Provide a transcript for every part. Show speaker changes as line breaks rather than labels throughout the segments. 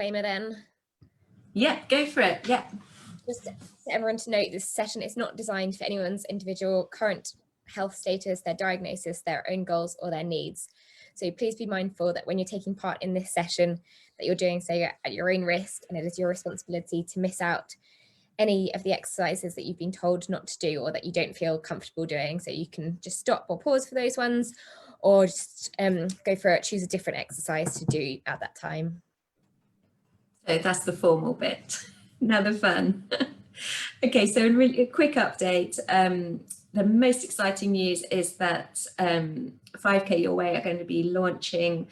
disclaimer then?
Yeah, go for it. Yeah.
Just for everyone to note, this session is not designed for anyone's individual current health status, their diagnosis, their own goals or their needs. So please be mindful that when you're taking part in this session, that you're doing so at your own risk, and it is your responsibility to miss out any of the exercises that you've been told not to do or that you don't feel comfortable doing. So you can just stop or pause for those ones, or just go for it, choose a different exercise to do at that time.
So that's the formal bit. Now the fun. Okay, so a quick update. The most exciting news is that 5K Your Way are going to be launching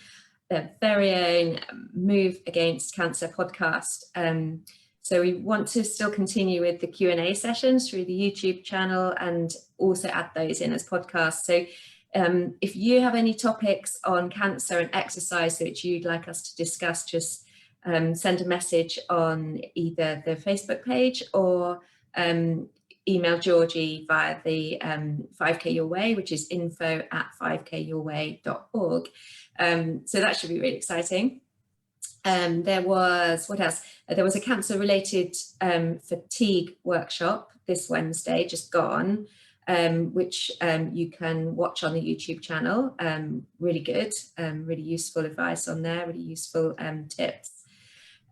their very own Move Against Cancer podcast. So we want to still continue with the Q&A sessions through the YouTube channel and also add those in as podcasts. So if you have any topics on cancer and exercise which you'd like us to discuss, just send a message on either the Facebook page or email Georgie via the 5K Your Way, which is info@5kyourway.org. So that should be really exciting. There was, what else? There was a cancer-related fatigue workshop this Wednesday, just gone, which you can watch on the YouTube channel. Really good, really useful advice on there, really useful tips.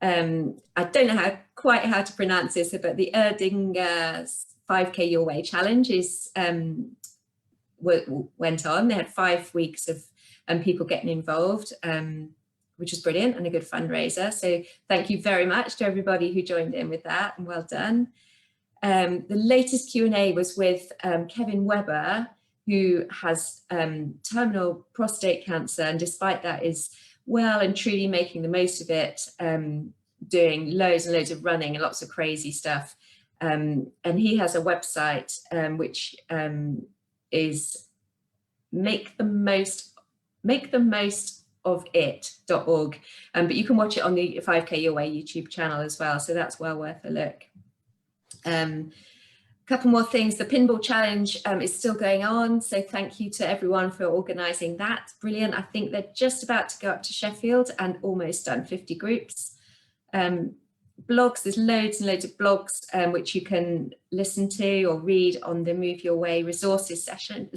I don't know quite how to pronounce this, but the Erding 5K Your Way challenge is went on. They had 5 weeks of people getting involved, which was brilliant and a good fundraiser. So thank you very much to everybody who joined in with that, and well done. The latest Q&A was with Kevin Webber, who has terminal prostate cancer, and despite that is well and truly making the most of it, doing loads and loads of running and lots of crazy stuff. And he has a website which is makethemostof.it.org, but you can watch it on the 5K Your Way YouTube channel as well, so that's well worth a look. Couple more things. The pinball challenge is still going on, so thank you to everyone for organising that. Brilliant. I think they're just about to go up to Sheffield and almost done 50 groups. Blogs, there's loads and loads of blogs which you can listen to or read on the Move Your Way resources section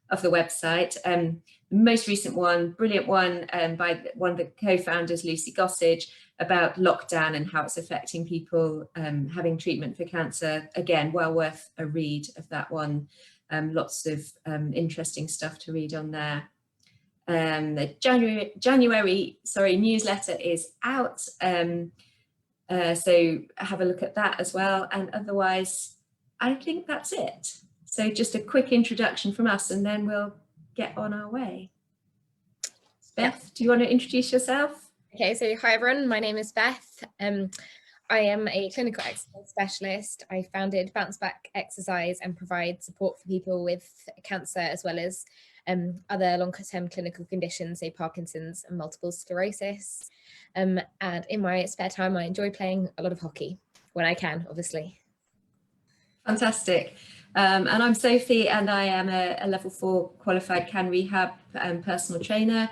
of the website. The most recent one, brilliant one, by one of the co-founders, Lucy Gossage, about lockdown and how it's affecting people having treatment for cancer. Again, well worth a read of that one. Lots of interesting stuff to read on there. The January newsletter is out, so have a look at that as well. And otherwise, I think that's it. So just a quick introduction from us, and then we'll get on our way. Beth, do you want to introduce yourself?
Okay, so hi everyone, my name is Beth. I am a clinical exercise specialist. I founded Bounce Back Exercise and provide support for people with cancer as well as other longer-term clinical conditions, say Parkinson's and multiple sclerosis. And in my spare time, I enjoy playing a lot of hockey when I can, obviously.
Fantastic. And I'm Sophie, and I am a level 4 qualified Cancer Rehab personal trainer.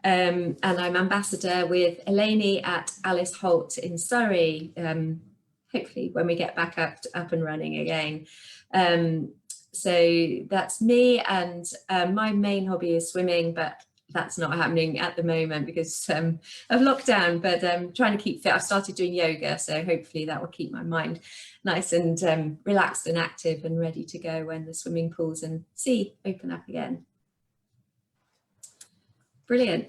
And I'm ambassador with Eleni at Alice Holt in Surrey, hopefully when we get back up and running again. So that's me, and my main hobby is swimming, but that's not happening at the moment because of lockdown, but trying to keep fit. I've started doing yoga, so hopefully that will keep my mind nice and relaxed and active and ready to go when the swimming pools and sea open up again. And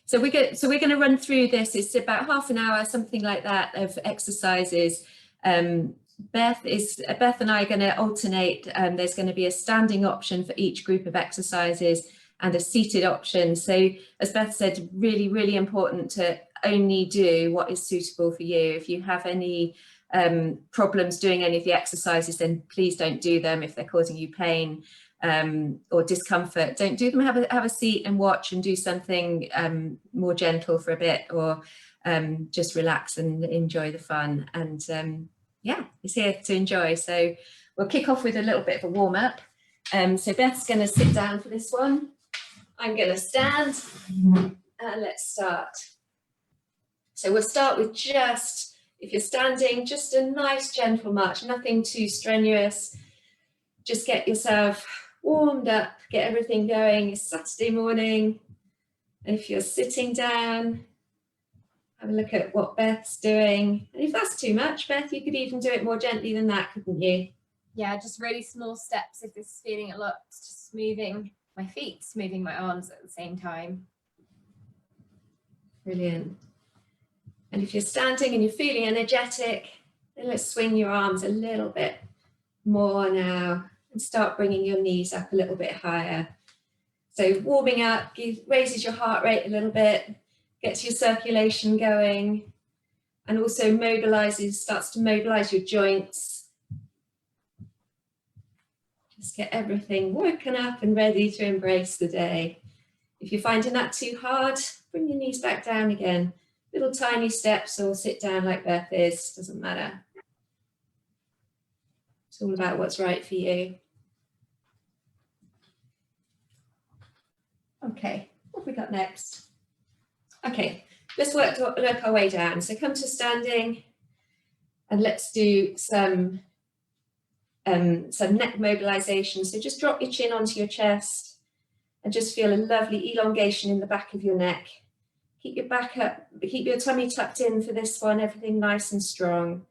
so we're going to run through this. It's about half an hour, something like that, of exercises. Beth and I are going to alternate. There's going to be a standing option for each group of exercises and a seated option. So as Beth said, really, really important to only do what is suitable for you. If you have any problems doing any of the exercises, then please don't do them. If they're causing you pain or discomfort, don't do them. Have a seat and watch and do something more gentle for a bit, or just relax and enjoy the fun. And yeah, it's here to enjoy. So we'll kick off with a little bit of a warm up. So Beth's going to sit down for this one. I'm going to stand, and let's start. So we'll start with just, if you're standing, just a nice gentle march, nothing too strenuous. Just get yourself warmed up, get everything going. It's Saturday morning. And if you're sitting down, have a look at what Beth's doing. And if that's too much, Beth, you could even do it more gently than that, couldn't you?
Yeah, just really small steps if this is feeling a lot. Just moving my feet, moving my arms at the same time.
Brilliant. And if you're standing and you're feeling energetic, then let's swing your arms a little bit more now and start bringing your knees up a little bit higher. So warming up raises your heart rate a little bit, gets your circulation going, and also starts to mobilize your joints. Just get everything woken up and ready to embrace the day. If you're finding that too hard, bring your knees back down again. Little tiny steps, or sit down like Beth is, doesn't matter. It's all about what's right for you. Okay, what have we got next? Okay, let's work our way down. So come to standing, and let's do some neck mobilization. So just drop your chin onto your chest and just feel a lovely elongation in the back of your neck. Keep your back up, keep your tummy tucked in for this one, everything nice and strong.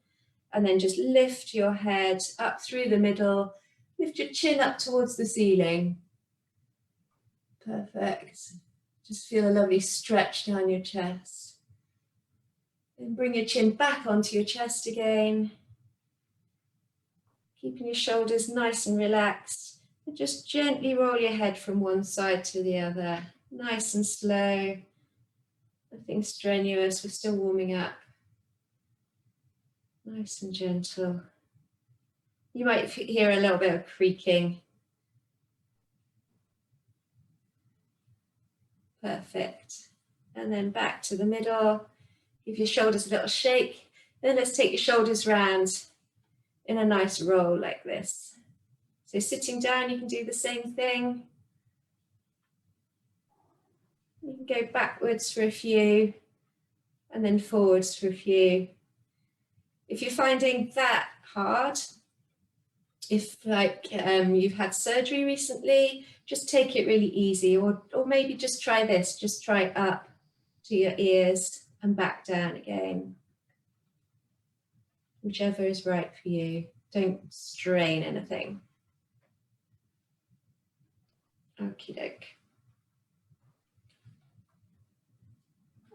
And then just lift your head up through the middle, lift your chin up towards the ceiling. Perfect. Just feel a lovely stretch down your chest. Then bring your chin back onto your chest again. Keeping your shoulders nice and relaxed. And just gently roll your head from one side to the other. Nice and slow. Nothing strenuous, we're still warming up. Nice and gentle. You might hear a little bit of creaking. Perfect. And then back to the middle. Give your shoulders a little shake. Then let's take your shoulders round in a nice roll like this. So sitting down, you can do the same thing. You can go backwards for a few and then forwards for a few. If you're finding that hard, if you've had surgery recently, just take it really easy, or maybe just try this, just try up to your ears and back down again. Whichever is right for you. Don't strain anything. Okie doke.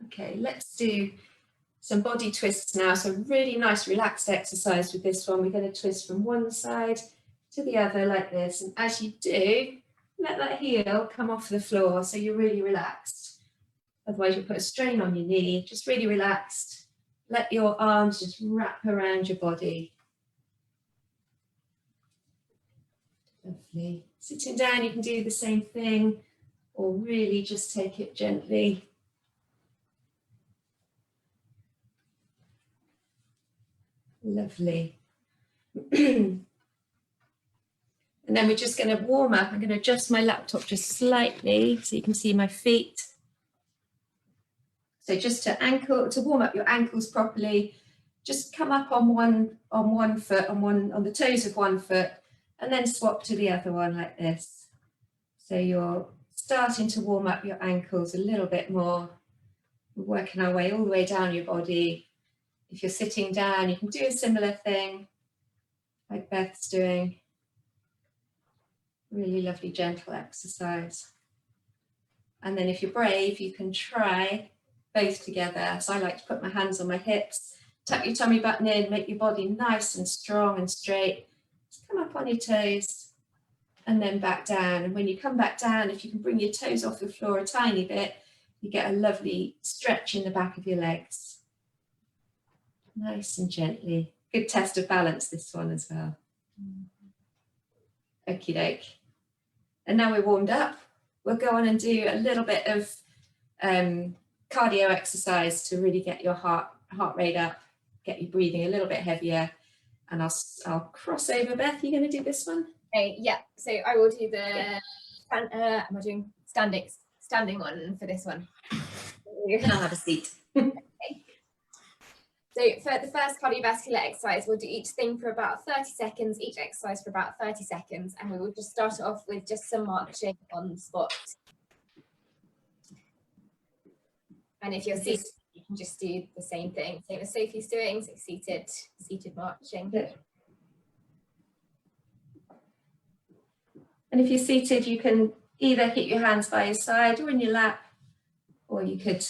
Okay, let's do some body twists now. So really nice relaxed exercise with this one. We're going to twist from one side to the other like this. And as you do, let that heel come off the floor so you're really relaxed. Otherwise you'll put a strain on your knee. Just really relaxed. Let your arms just wrap around your body. Lovely. Sitting down, you can do the same thing, or really just take it gently. Lovely. And then we're just going to warm up. I'm going to adjust my laptop just slightly so you can see my feet. So just to warm up your ankles properly, just come up on one foot, on the toes of one foot, and then swap to the other one like this. So you're starting to warm up your ankles a little bit more. We're working our way all the way down your body. If you're sitting down, you can do a similar thing like Beth's doing. Really lovely, gentle exercise. And then if you're brave, you can try both together. So I like to put my hands on my hips, tuck your tummy button in, make your body nice and strong and straight. Just come up on your toes and then back down. And when you come back down, if you can bring your toes off the floor a tiny bit, you get a lovely stretch in the back of your legs. Nice and gently. Good test of balance, this one as well. Okie doke. And now we're warmed up, we'll go on and do a little bit of cardio exercise to really get your heart rate up, get you breathing a little bit heavier. And I'll cross over. Beth, you're going to do this one?
Okay, yeah. So I will do the am I doing standing one for this one?
I'll have a seat.
Okay. So for the first cardiovascular exercise, we'll do each thing for about 30 seconds, each exercise for about 30 seconds, and we will just start off with just some marching on the spot. And if you're seated, you can just do the same thing, same as Sophie's doing, so seated marching.
Good. And if you're seated, you can either hit your hands by your side or in your lap, or you could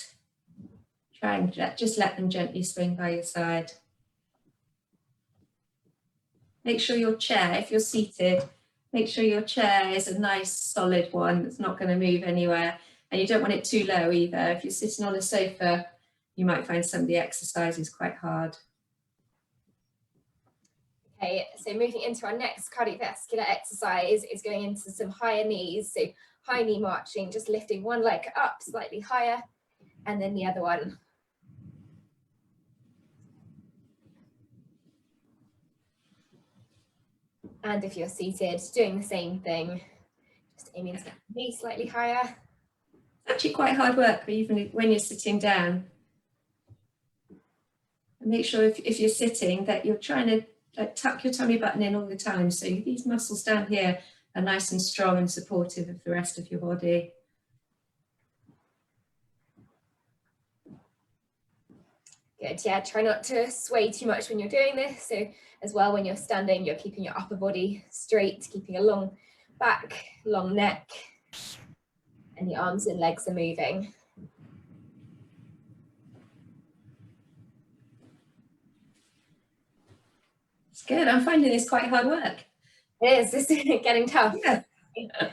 try and just let them gently swing by your side. Make sure your chair, if you're seated, make sure your chair is a nice solid one that's not going to move anywhere. And you don't want it too low either. If you're sitting on a sofa, you might find some of the exercises quite hard.
Okay, so moving into our next cardiovascular exercise is going into some higher knees. So high knee marching, just lifting one leg up slightly higher and then the other one. And if you're seated, doing the same thing, just aiming to get the knee slightly higher.
It's actually quite hard work, even when you're sitting down. And make sure if you're sitting that you're trying to tuck your tummy button in all the time. So these muscles down here are nice and strong and supportive of the rest of your body.
Good, yeah, try not to sway too much when you're doing this. So as well, when you're standing, you're keeping your upper body straight, keeping a long back, long neck, and the arms and legs are moving.
It's good, I'm finding this quite hard work.
It is, this is getting tough.
Yeah.
Move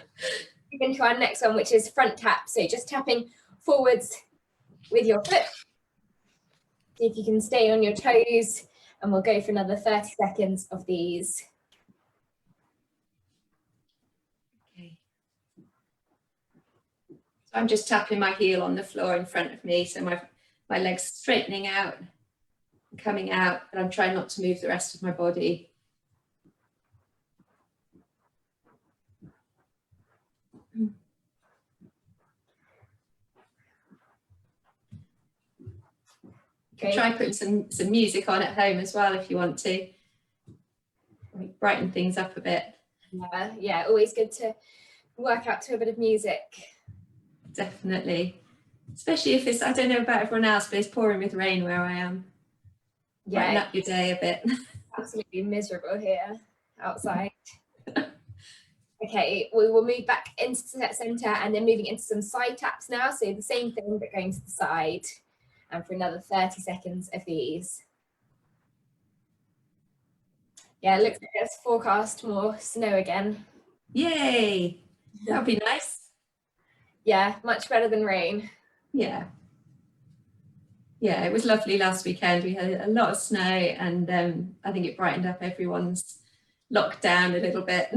into our next one, which is front tap. So just tapping forwards with your foot. See if you can stay on your toes, and we'll go for another 30 seconds of these.
Okay. So I'm just tapping my heel on the floor in front of me, so my legs straightening out, coming out, but I'm trying not to move the rest of my body. Okay. Try putting some music on at home as well if you want to. Brighten things up a bit.
Yeah, always good to work out to a bit of music.
Definitely. Especially if it's, I don't know about everyone else, but it's pouring with rain where I am. Yeah. Brighten up your day a bit.
Absolutely miserable here outside. Okay, we will move back into the centre and then moving into some side taps now. So the same thing, but going to the side. And for another 30 seconds of these. Yeah, it looks like it's forecast more snow again.
Yay! That'll be nice.
Yeah, much better than rain.
Yeah. Yeah, it was lovely last weekend. We had a lot of snow, and I think it brightened up everyone's lockdown a little bit.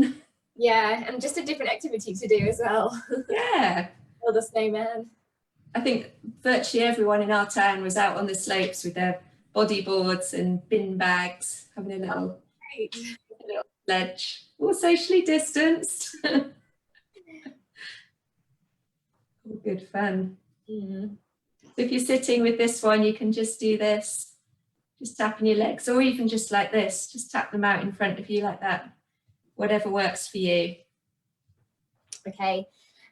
Yeah, and just a different activity to do as well.
Yeah.
Build a snowman. I
think virtually everyone in our town was out on the slopes with their bodyboards and bin bags, having a little sledge, all socially distanced. All good fun. So if you're sitting with this one, you can just do this, just tapping your legs, or even just like this, just tap them out in front of you like that, whatever works for you.
Okay,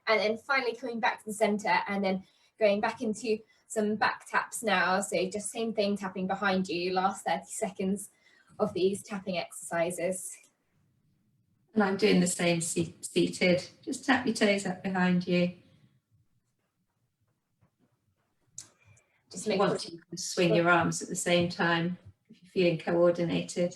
and then finally coming back to the centre and then going back into some back taps now. So just same thing, tapping behind you, last 30 seconds of these tapping exercises.
And I'm doing the same seated. Just tap your toes up behind you. Just make sure you can swing your arms at the same time if you're feeling coordinated.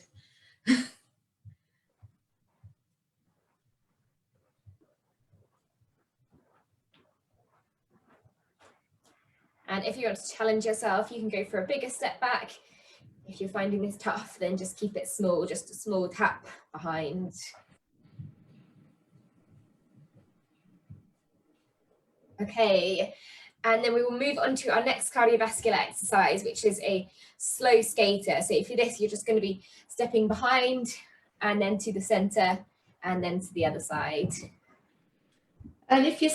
And if you want to challenge yourself, you can go for a bigger step back. If you're finding this tough, then just keep it small, just a small tap behind. Okay, and then we will move on to our next cardiovascular exercise, which is a slow skater. So for this, you're just going to be stepping behind and then to the center and then to the other side.
And if you're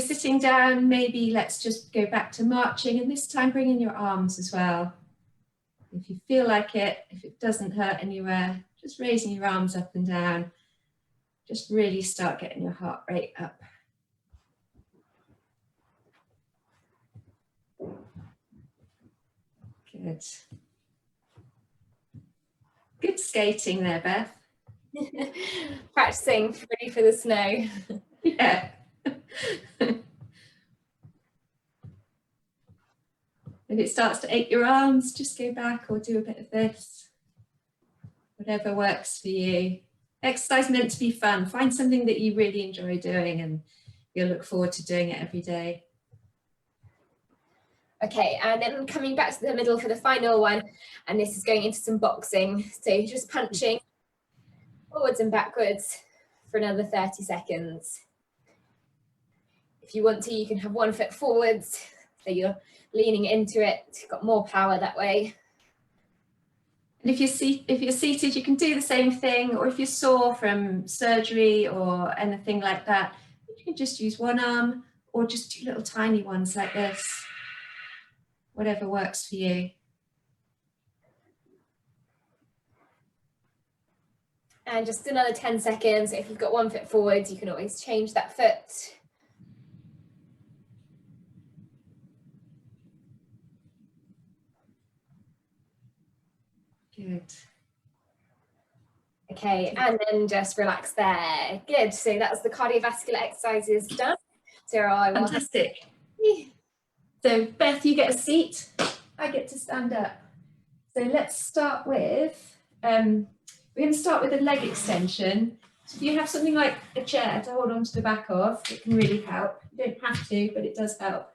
sitting down, maybe let's just go back to marching, and this time bring in your arms as well. If you feel like it, if it doesn't hurt anywhere, just raising your arms up and down. Just really start getting your heart rate up. Good. Good skating there, Beth.
Practicing, ready for the snow.
Yeah. If it starts to ache your arms, just go back or do a bit of this. Whatever works for you. Exercise meant to be fun. Find something that you really enjoy doing and you'll look forward to doing it every day.
Okay, and then coming back to the middle for the final one, and this is going into some boxing. So just punching forwards and backwards for another 30 seconds. If you want to, you can have one foot forwards, so you're leaning into it. You've got more power that way.
And if you're seated, you can do the same thing, or if you're sore from surgery or anything like that, you can just use one arm or just do little tiny ones like this. Whatever works for you.
And just another 10 seconds. If you've got one foot forwards, you can always change that foot.
Good.
Okay, and then just relax there. Good. So that's the cardiovascular exercises done. So I will.
Fantastic. So Beth, you get a seat. I get to stand up. So let's start with, we're going to start with a leg extension. So if you have something like a chair to hold on to the back of, it can really help. You don't have to, but it does help.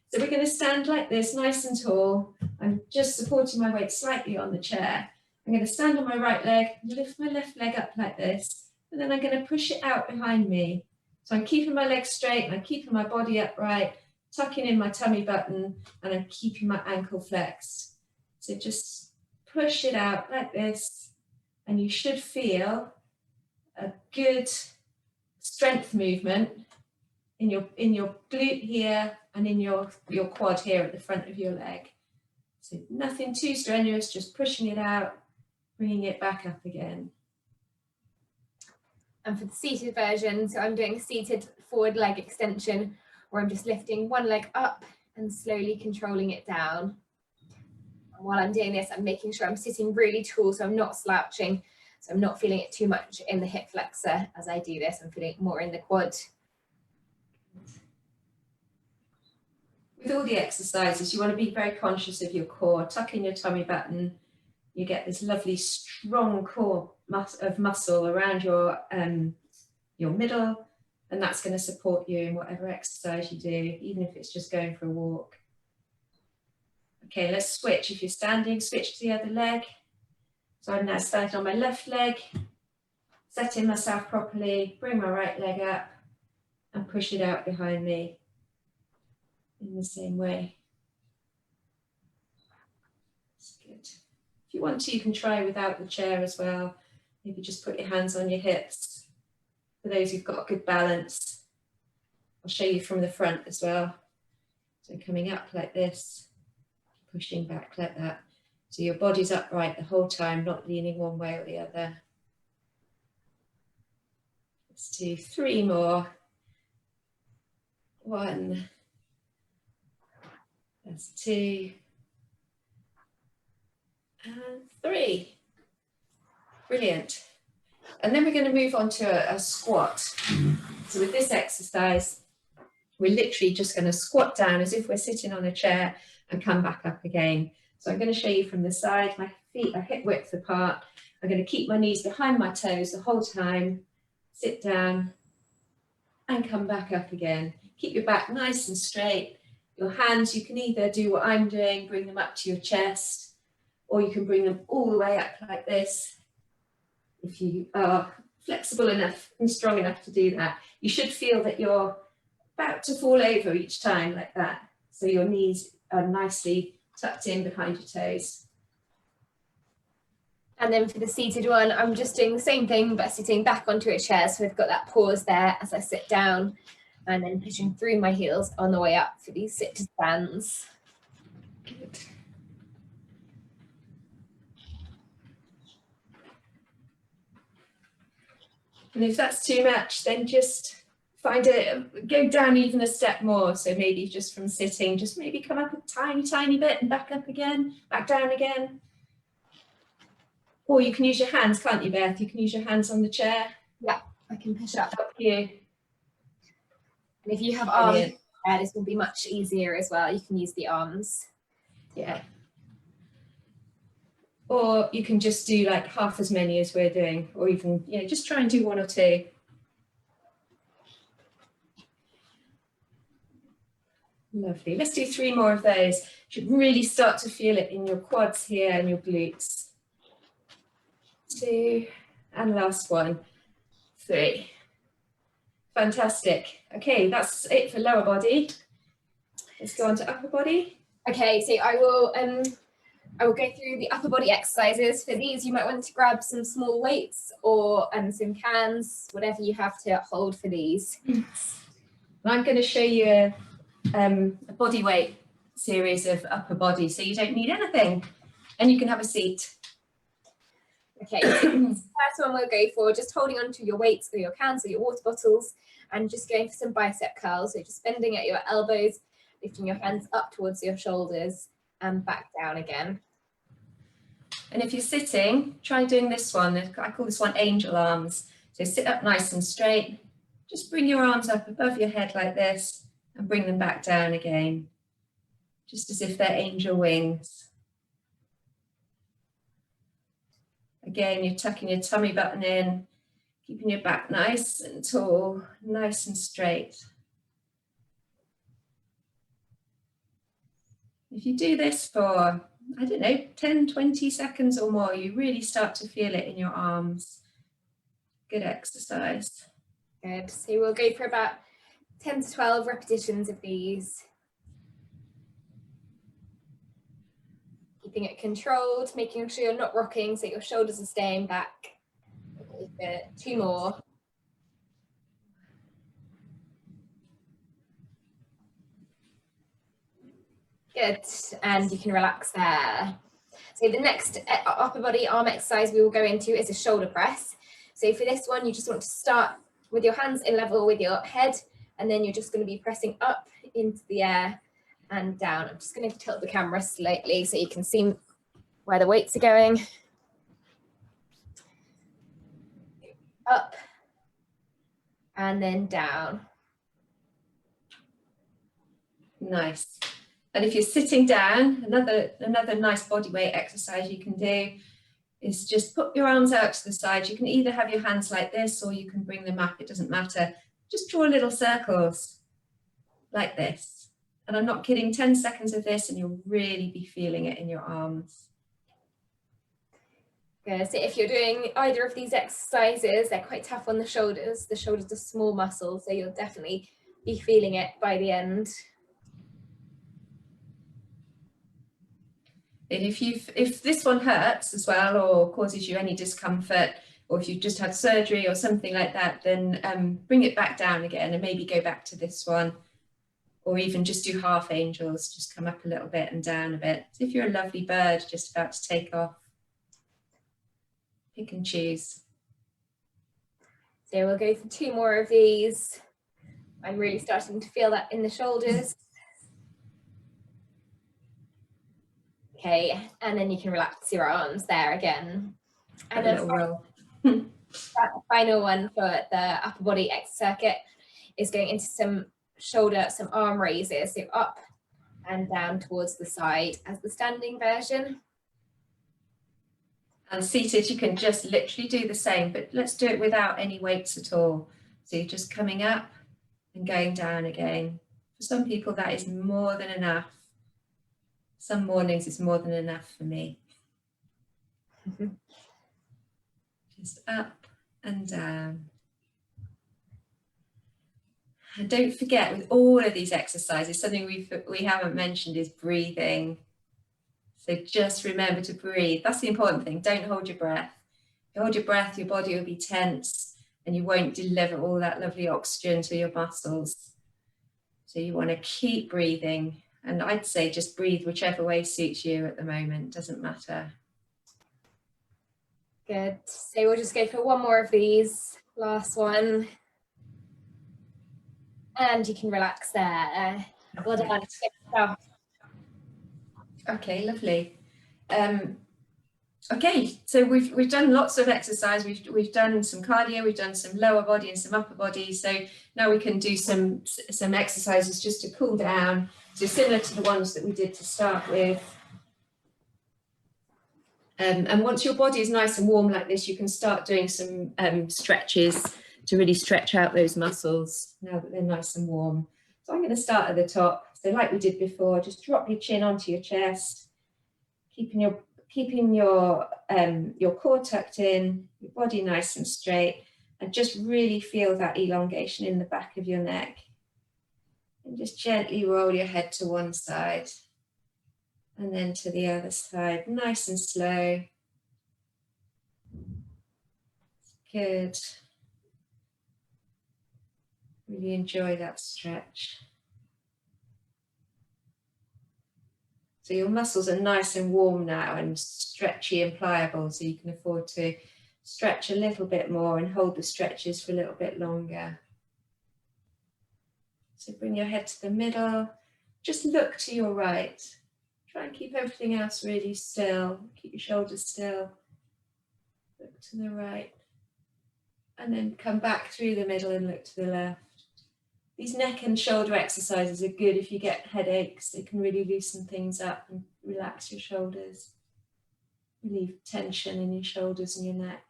So we're going to stand like this, nice and tall. I'm just supporting my weight slightly on the chair. I'm going to stand on my right leg, lift my left leg up like this, and then I'm going to push it out behind me. So I'm keeping my legs straight, and I'm keeping my body upright, tucking in my tummy button, and I'm keeping my ankle flexed. So just push it out like this, and you should feel a good strength movement in your glute here and in your quad here at the front of your leg. So nothing too strenuous, just pushing it out, bringing it back up again.
And for the seated version, so I'm doing a seated forward leg extension where I'm just lifting one leg up and slowly controlling it down. And while I'm doing this, I'm making sure I'm sitting really tall, so I'm not slouching, so I'm not feeling it too much in the hip flexor as I do this. I'm feeling it more in the quad.
With all the exercises, you want to be very conscious of your core. Tuck in your tummy button. You get this lovely strong core of muscle around your middle, and that's going to support you in whatever exercise you do, even if it's just going for a walk. Okay, let's switch. If you're standing, switch to the other leg. So I'm now standing on my left leg, setting myself properly, bring my right leg up and push it out behind me in the same way. That's good. If you want to, you can try without the chair as well. Maybe just put your hands on your hips. For those who've got good balance, I'll show you from the front as well. So coming up like this, pushing back like that. So your body's upright the whole time, not leaning one way or the other. Let's do 3 more. 1. That's 2. And 3. Brilliant. And then we're going to move on to a squat. So with this exercise, we're literally just going to squat down as if we're sitting on a chair and come back up again. So I'm going to show you from the side. My feet are hip width apart. I'm going to keep my knees behind my toes the whole time. Sit down and come back up again. Keep your back nice and straight. Your hands, you can either do what I'm doing, bring them up to your chest, or you can bring them all the way up like this. If you are flexible enough and strong enough to do that, you should feel that you're about to fall over each time like that. So your knees are nicely tucked in behind your toes.
And then for the seated one, I'm just doing the same thing, but sitting back onto a chair. So I've got that pause there as I sit down and then pushing through my heels on the way up for these sit to stands.
Good. And if that's too much, then just go down even a step more. So maybe just from sitting, just maybe come up a tiny bit and back up again, back down again. Or you can use your hands, can't you, Beth? You can use your hands on the chair.
Yeah, I can push up.
Up you.
And if you have arms, this will be much easier as well. You can use the arms.
Yeah. Or you can just do like half as many as we're doing, or even, just try and do 1 or 2. Lovely. Let's do 3 more of those. You should really start to feel it in your quads here and your glutes. 2, and last one. 3. Fantastic. Okay, that's it for lower body. Let's go on to upper body.
Okay, so I will go through the upper body exercises. For these, you might want to grab some small weights or some cans, whatever you have to hold for these.
And I'm going to show you a body weight series of upper body, so you don't need anything, and you can have a seat.
Okay, so the first one we'll go for just holding onto your weights or your cans or your water bottles and just going for some bicep curls. So just bending at your elbows, lifting your hands up towards your shoulders and back down again.
And if you're sitting, try doing this one. I call this one angel arms. So sit up nice and straight. Just bring your arms up above your head like this and bring them back down again, just as if they're angel wings. Again, you're tucking your tummy button in, keeping your back nice and tall, nice and straight. If you do this for, I don't know, 10, 20 seconds or more, you really start to feel it in your arms. Good exercise.
Good. So we'll go for about 10 to 12 repetitions of these. Keeping it controlled, making sure you're not rocking so your shoulders are staying back. Okay, 2 more. Good, and you can relax there. So the next upper body arm exercise we will go into is a shoulder press. So for this one, you just want to start with your hands in level with your head, and then you're just going to be pressing up into the air and down. I'm just going to tilt the camera slightly so you can see where the weights are going. Up and then down.
Nice. And if you're sitting down, another nice body weight exercise you can do is just put your arms out to the side. You can either have your hands like this or you can bring them up, it doesn't matter. Just draw little circles like this. And I'm not kidding, 10 seconds of this and you'll really be feeling it in your arms.
Good. So if you're doing either of these exercises, they're quite tough on the shoulders. The shoulders are small muscles, so you'll definitely be feeling it by the end.
And if this one hurts as well or causes you any discomfort, or if you've just had surgery or something like that, then bring it back down again and maybe go back to this one, or even just do half angels, just come up a little bit and down a bit. As if you're a lovely bird just about to take off. Pick and choose.
So we'll go for 2 more of these. I'm really starting to feel that in the shoulders. Okay, and then you can relax your arms there again. And then the final one for the upper body circuit is going into some arm raises, so up and down towards the side as the standing version.
And seated, you can just literally do the same, but let's do it without any weights at all. So you're just coming up and going down again. For some people, that is more than enough. Some mornings it's more than enough for me. Just up and down. And don't forget, with all of these exercises, something we haven't mentioned is breathing. So just remember to breathe. That's the important thing. Don't hold your breath. If you hold your breath, your body will be tense and you won't deliver all that lovely oxygen to your muscles. So you want to keep breathing. And I'd say just breathe whichever way suits you at the moment. Doesn't matter.
Good. So we'll just go for 1 more of these. Last one. And you can relax there. Well done. Good stuff.
Okay, lovely. Okay, so we've done lots of exercise. We've done some cardio, we've done some lower body and some upper body. So now we can do some exercises just to cool down. So similar to the ones that we did to start with. And once your body is nice and warm like this, you can start doing some stretches to really stretch out those muscles now that they're nice and warm. So I'm going to start at the top. So like we did before, just drop your chin onto your chest, keeping your core tucked in, your body nice and straight, and just really feel that elongation in the back of your neck. And just gently roll your head to one side and then to the other side, nice and slow. Good. Really enjoy that stretch. So your muscles are nice and warm now and stretchy and pliable, so you can afford to stretch a little bit more and hold the stretches for a little bit longer. So bring your head to the middle, just look to your right. Try and keep everything else really still. Keep your shoulders still. Look to the right. And then come back through the middle and look to the left. These neck and shoulder exercises are good if you get headaches. They can really loosen things up and relax your shoulders. Relieve tension in your shoulders and your neck.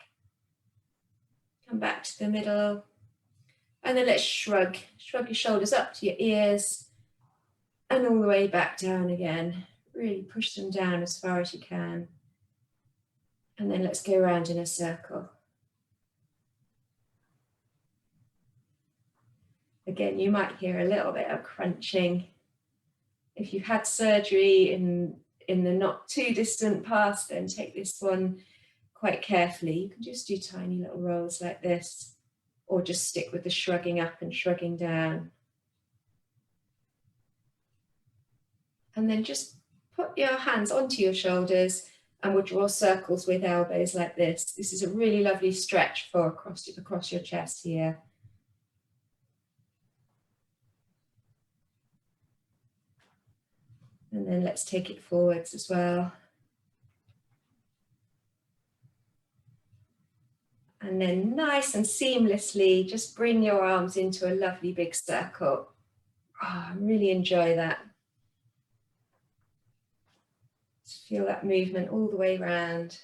Come back to the middle. And then let's shrug. Shrug your shoulders up to your ears and all the way back down again. Really push them down as far as you can. And then let's go around in a circle. Again, you might hear a little bit of crunching. If you've had surgery in the not too distant past, then take this one quite carefully. You can just do tiny little rolls like this, or just stick with the shrugging up and shrugging down. And then just put your hands onto your shoulders and we'll draw circles with elbows like this. This is a really lovely stretch for across your chest here. And then let's take it forwards as well. And then nice and seamlessly, just bring your arms into a lovely big circle. Oh, I really enjoy that. Just feel that movement all the way around.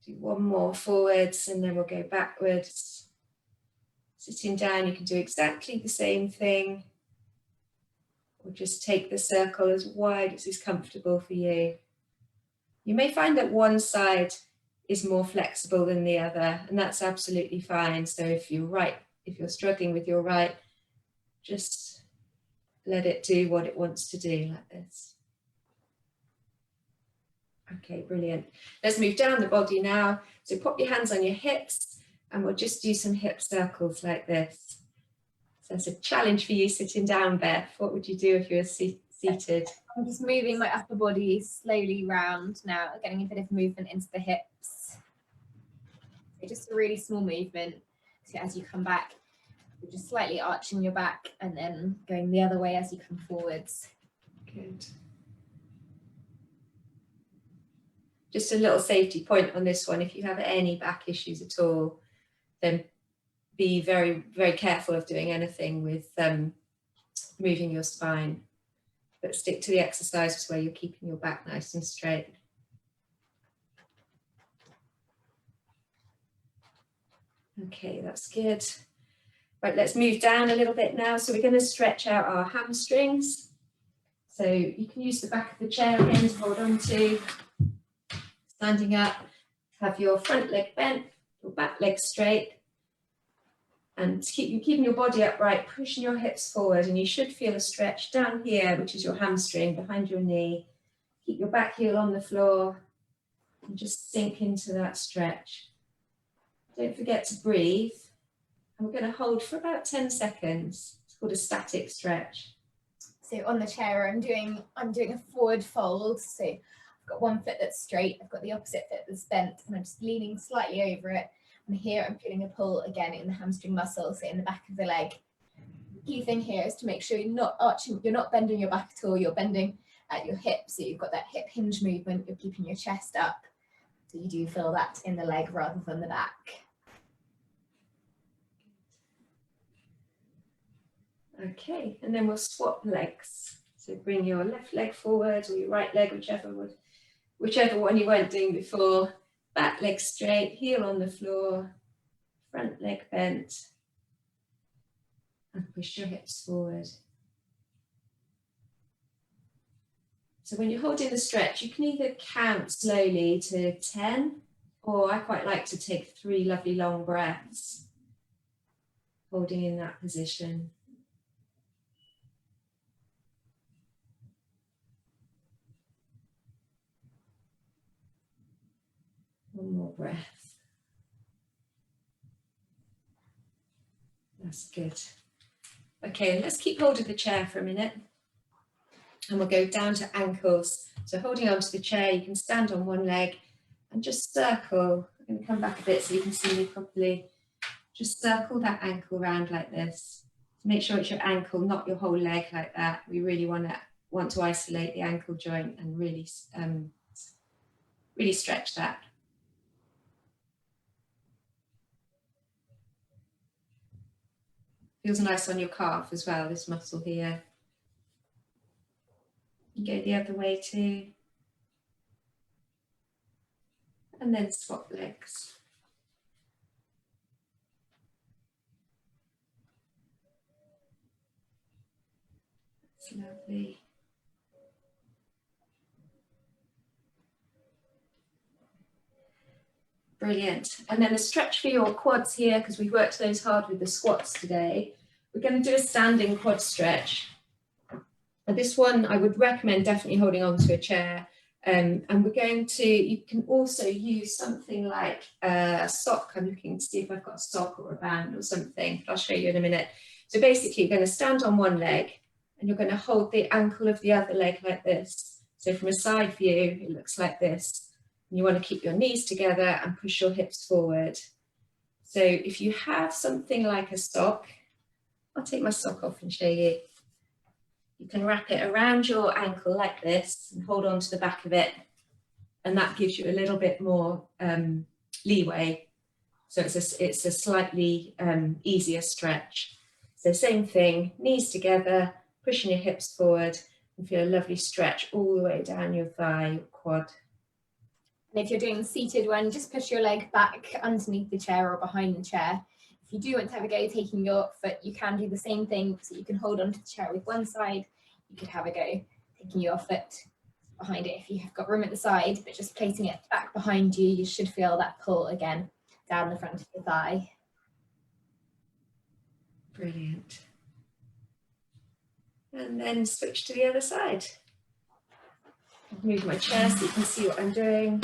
Do one more forwards and then we'll go backwards. Sitting down, you can do exactly the same thing. Or just take the circle as wide as is comfortable for you. You may find that one side is more flexible than the other, and that's absolutely fine. So if you're struggling with your right, just let it do what it wants to do like this. Okay, brilliant. Let's move down the body now. So pop your hands on your hips and we'll just do some hip circles like this. So that's a challenge for you sitting down, Beth. What would you do if you were seated?
I'm just moving my upper body slowly round now, getting a bit of movement into the hips. So just a really small movement. So as you come back, you're just slightly arching your back and then going the other way as you come forwards.
Good. Just a little safety point on this one. If you have any back issues at all, then be very, very careful of doing anything with moving your spine. But stick to the exercises where you're keeping your back nice and straight. Okay, that's good. Right, let's move down a little bit now. So we're going to stretch out our hamstrings. So you can use the back of the chair again to hold on to. Standing up, have your front leg bent, your back leg straight. And keeping your body upright, pushing your hips forward, and you should feel a stretch down here, which is your hamstring behind your knee. Keep your back heel on the floor and just sink into that stretch. Don't forget to breathe. And we're going to hold for about 10 seconds. It's called a static stretch.
So on the chair, I'm doing a forward fold. So I've got one foot that's straight, I've got the opposite foot that's bent, and I'm just leaning slightly over it. And here I'm feeling a pull again in the hamstring muscle, so in the back of the leg. Key thing here is to make sure you're not arching, you're not bending your back at all, you're bending at your hips, so you've got that hip hinge movement, you're keeping your chest up, so you do feel that in the leg rather than the back.
Okay, and then we'll swap legs. So bring your left leg forward or your right leg, whichever one you weren't doing before. Back leg straight, heel on the floor, front leg bent, and push your hips forward. So when you're holding the stretch, you can either count slowly to 10, or I quite like to take 3 lovely long breaths, holding in that position. One more breath. That's good. Okay, let's keep hold of the chair for a minute. And we'll go down to ankles. So holding onto the chair, you can stand on one leg and just circle. I'm going to come back a bit so you can see me properly. Just circle that ankle round like this. Make sure it's your ankle, not your whole leg like that. We really want to isolate the ankle joint and really stretch that. Feels nice on your calf as well, this muscle here. You go the other way too. And then swap legs. That's lovely. Brilliant. And then a stretch for your quads here, because we worked those hard with the squats today. We're going to do a standing quad stretch. And this one I would recommend definitely holding on to a chair. And we're going to, you can also use something like a sock. I'm looking to see if I've got a sock or a band or something. I'll show you in a minute. So basically you're going to stand on one leg and you're going to hold the ankle of the other leg like this. So from a side view, it looks like this. And you want to keep your knees together and push your hips forward. So if you have something like a sock, I'll take my sock off and show you. You can wrap it around your ankle like this and hold on to the back of it. And that gives you a little bit more leeway. So it's a slightly easier stretch. So same thing, knees together, pushing your hips forward, and feel a lovely stretch all the way down your thigh, your quad.
And if you're doing the seated one, just push your leg back underneath the chair or behind the chair. If you do want to have a go taking your foot, you can do the same thing. So you can hold onto the chair with one side. You could have a go taking your foot behind it if you have got room at the side, but just placing it back behind you, you should feel that pull again down the front of your thigh.
Brilliant. And then switch to the other side. Move my chair so you can see what I'm doing.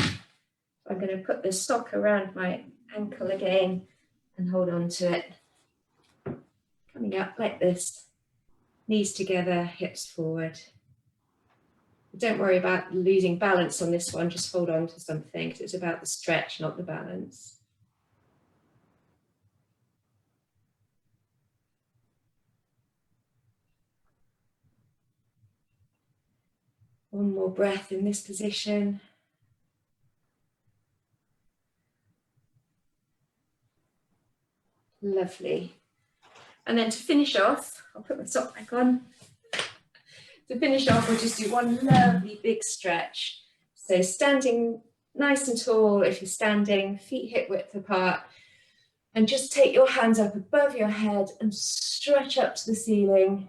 I'm going to put the sock around my ankle again and hold on to it. Coming up like this, knees together, hips forward. Don't worry about losing balance on this one, just hold on to something because it's about the stretch, not the balance. One more breath in this position. Lovely. And then to finish off, I'll put my sock back on. To finish off, we'll just do one lovely big stretch. So standing nice and tall, if you're standing, feet hip width apart, and just take your hands up above your head and stretch up to the ceiling.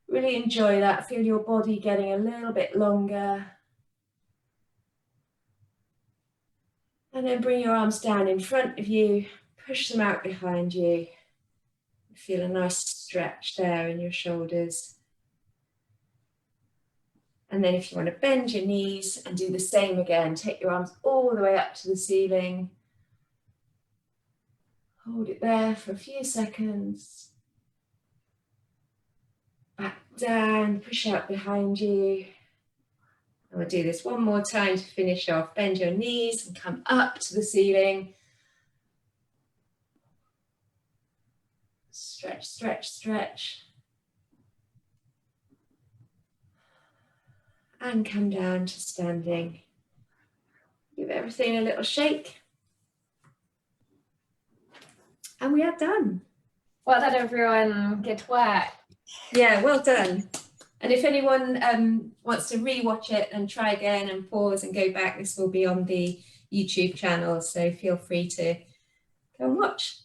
Really enjoy that. Feel your body getting a little bit longer. And then bring your arms down in front of you, push them out behind you. Feel a nice stretch there in your shoulders. And then if you want to bend your knees and do the same again, take your arms all the way up to the ceiling. Hold it there for a few seconds. Back down, push out behind you. We'll do this one more time to finish off. Bend your knees and come up to the ceiling. Stretch, stretch, stretch. And come down to standing. Give everything a little shake. And we are done.
Well done, everyone. Good work.
Yeah, well done. And if anyone wants to re-watch it and try again and pause and go back, this will be on the YouTube channel, so feel free to go and watch.